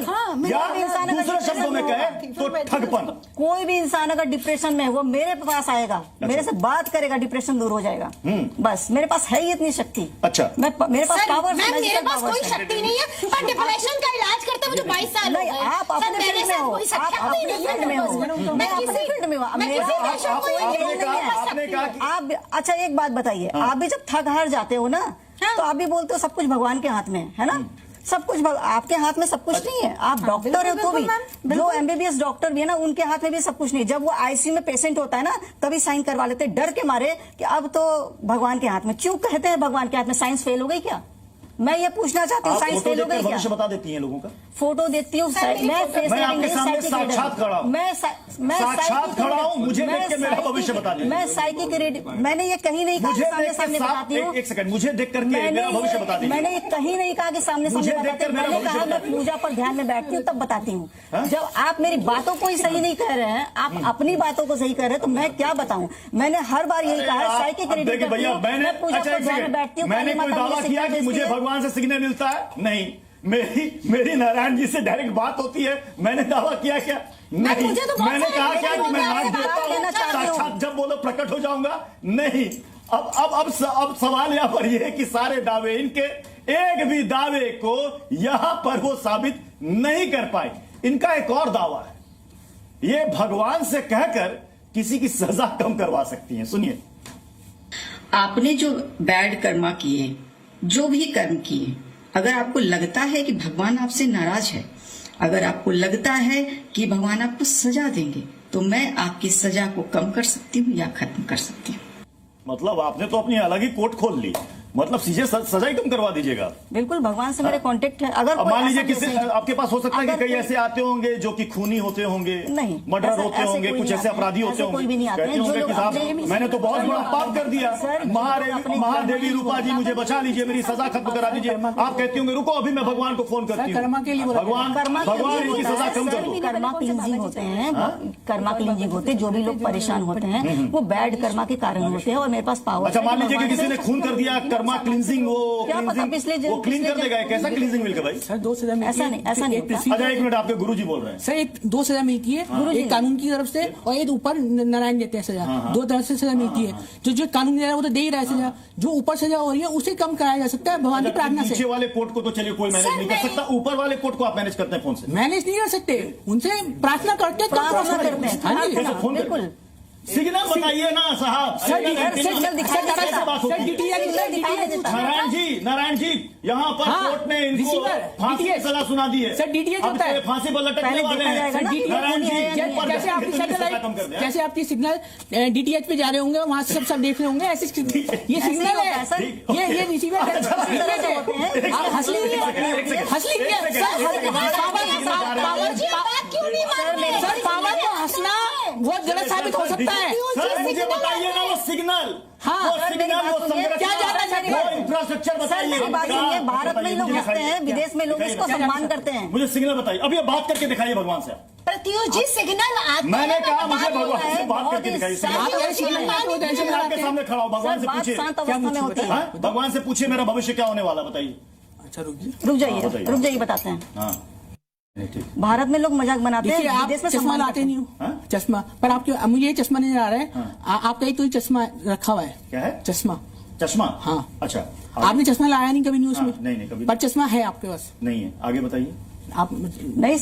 या दूसरे शब्दों में कहे तो ठगपन। कोई भी इंसान अगर डिप्रेशन में है वो मेरे पास आएगा, मेरे से बात करेगा, डिप्रेशन दूर हो जाएगा। बस मेरे पास है ही इतनी शक्ति। अच्छा। मेरे पास सर, पावर, मैम, मेरे पास कोई शक्ति नहीं है, पर डिप्रेशन का इलाज करते मुझे 22 साल हो नहीं, गए। आप सर, अपने मेरे फील्ड में साथ हो, कोई आप शक्ति अपने नहीं है। फील्ड में हो, मैं अपने फील्ड में हूँ। मैं मेरे- किसी पेशेंट को ये आपने नहीं कहा- कर आपने सकती कहा हूँ। कि आप अच्छा एक बात बताइए, आप भी जब थक हार जाते हो ना, तो आप भी बोलते हो सब कुछ भगवान के हाथ में है ना? सब कुछ आपके हाथ में सब कुछ नहीं है। आप डॉक्टर हो तो भी, जो एमबीबीएस डॉक्टर भी है ना, उनके हाथ में भी सब कुछ नहीं। जब वो आईसीयू में पेशेंट होता है ना, तभी साइन करवा लेते हैं डर के मारे कि अब तो भगवान के हाथ में। क्यों कहते हैं भगवान के हाथ में? साइंस फेल हो गई क्या? मैं ये पूछना चाहती हूँ, आप साइंस फोटो फेल हो देखकर गई भविष्य क्या? बता देती हैं लोगों का? फोटो देखती हूँ, मैं आपके सामने साक्षात खड़ा हूँ। मैं साक्षात खड़ा हूँ, मुझे देख के मेरा भविष्य बता दीजिए। मैं साइकिक रीड, मैंने ये कहीं नहीं कहा कि मुझे सामने देख सामने के बताती हूँ। एक सेकंड, मुझे देख करके मेरा भविष्य बता दीजिए। मैंने ये कहीं नहीं कहा कि सामने मुझे सामने देखकर बताती हूँ। मेरा मैंने भविष्य कहा बता मैं पूजा पर ध्यान में बैठती हूँ तब बताती हूँ। जब आप मेरी बातों को ही सही नहीं कह रहे हैं, आप अपनी बातों को सही कह रहे हैं, तो मैं क्या बताऊँ? मैंने हर बार यही कहा है, साइकिक रीडिंग देखिए करती भैया, हूँ, मैंने मैं पूजा पर ध्यान में बैठती हूँ। मैंने कोई दावा किया कि मुझे भगवान से सिग्नल मिलता है? नहीं। मेरी नारायण जी से डायरेक्ट बात होती है। मैंने दावा किया क्या? नहीं। मुझे तो बहुत मैंने सारे कहा क्या कि मैं लोग नाच आपसे बात देता करना हूँ, चाहती हूँ। साक्षात जब बोलो प्रकट हो जाऊंगा? नहीं। अब सवाल यहाँ पर यह है कि सारे दावे, इनके एक भी दावे को यहां पर वो साबित नहीं कर पाए। इनका एक और दावा है, ये भगवान से कहकर किसी की सजा कम करवा सकती हैं। सुनिए। आपने जो बैड कर्मा किए, जो भी कर्म किए, अगर आपको लगता है कि भगवान आपसे नाराज है, अगर आपको लगता है कि भगवान आपको सजा देंगे, तो मैं आपकी सजा को कम कर सकती हूँ या खत्म कर सकती हूँ। मतलब आपने तो अपनी अलग ही कोर्ट खोल ली, मतलब सीधे सजा ही कम करवा दीजिएगा। बिल्कुल, भगवान से मेरे कांटेक्ट है। अगर अब कोई मान लीजिए ऐसा किसी जैसे- आपके पास हो सकता है कि अगर कई कोई- ऐसे आते होंगे जो कि खूनी होते होंगे, नहीं, मर्डर ऐसे- होते ऐसे होंगे, कोई कुछ नहीं ऐसे आते अपराधी हैं, होते ऐसे कोई भी नहीं होंगे, आते कहते हैं, होंगे जो कि लोग साहब अपने- मैंने तो बहुत बड़ा पाप कर दिया, सर, जो लोग अपने महादेवी कर्म रूपा जी मुझे बचा लीजिए, मेरी सजा खत्म करा दीजिए। आप कहती होंगे रुको अभी मैं भगवान को फोन करती हूँ, कर्मा के लिए बोला भगवान कर्मा इनकी सजा कम कर दो। कर्मा क्लींजिंग होते हैं, कर्मा क्लींजिंग होते हैं। जो भी लोग परेशान होते हैं वो बैड कर्मा के कारण होते हैं, और मेरे पास पावर अच्छा मान लीजिए कि किसी ने खून कर दिया, कर्मा वर्मा क्लींजिंग क्या पता पिछले वो क्लीन कर देगा। कैसा क्लींजिंग मिल्क है भाई? सर 2 सजा मिलती ऐसा है। नहीं, ऐसा नहीं होता। अच्छा एक मिनट, आपके गुरुजी बोल रहे हैं। सर एक 2 सजा मिलती है, एक कानून की तरफ से और एक ऊपर नारायण देते हैं सजा। 2 तरह से सजा मिलती है। जो कानून दे रहा है वो तो दे ही रहा है सजा, जो ऊपर सजा हो रही है उसे कम कराया जा सकता है भगवान की प्रार्थना नीचे से। वाले कोर्ट को तो चलिए कोई मैनेज नहीं कर सकता, ऊपर वाले कोर्ट को आप मैनेज करते हैं फोन से? मैनेज नहीं कर सकते, उनसे प्रार्थना करते हैं, प्रार्थना प्रार्थना करते हैं। हाँ जी। कैसे फोन करते बिल्कुल। हैं? सिग्नल बताइए ना साहब। सर नारायण जी यहाँ पर हाँ, कोर्ट ने इनको रिसीवर, फांसी की DTH सजा सुना दी है। सर, DTH अब होता है। तो फांसी पर लटकने पहले वाले देखा हैं। जाएगा ना, नारायण जी जैसे आपकी सैटेलाइट, जैसे आपकी सिग्नल DTH पे जा रहे होंगे वहां से सब देख रहे होंगे, ऐसे ये सिग्नल है, ऐसा ही होता है, सर। ये रिसीवर है। आप हंस लीजिए, हंस लीजिए सर, पावर को हंसना बहुत गलत साबित हो सकता है। सर मुझे बताइए ना वो सिग्नल, हाँ, वो सिग्नल, वो संरक्षण, क्या जानना चाहते हैं? वो इंफ्रास्ट्रक्चर बताइए। सर, बात सुनिए, भारत में लोग हंसते हैं, विदेश में लोग इसको सम्मान करते हैं। मुझे सिग्नल बताइए, अभी बात करके दिखाइए भगवान से। प्रत्युष जी सिग्नल आता मैंने है, कहा मुझे बात भगवान से बात करके दिखाइए। आप कह रहे सिग्नल बात होता है, ऐसे मैं आपके सामने खड़ा हूँ, भगवान से बात पूछिए। शांत अवस्था में होती है। हाँ? भगवान से पूछिए मेरा भविष्य क्या होने वाला, बताइए। अच्छा रुकिए, रुक जाइए, हाँ, बताइए। रुक जाइए, बताते हैं। हाँ ठीक। भारत में लोग मजाक बनाते देखिए हैं, आप विदेश में चश्मा सम्मान लाते करते नहीं हैं। हो, हाँ? चश्मा पर आपके मुझे ये चश्मा नहीं आ रहा है। आपका ही तो ये चश्मा रखा हुआ है। क्या है? चश्मा। चश्मा? हाँ। अच्छा आपने चश्मा लाया नहीं कभी न्यूज हाँ, में? नहीं, कभी पर चश्मा है आपके पास। नहीं है, आगे बताइए। आप नहीं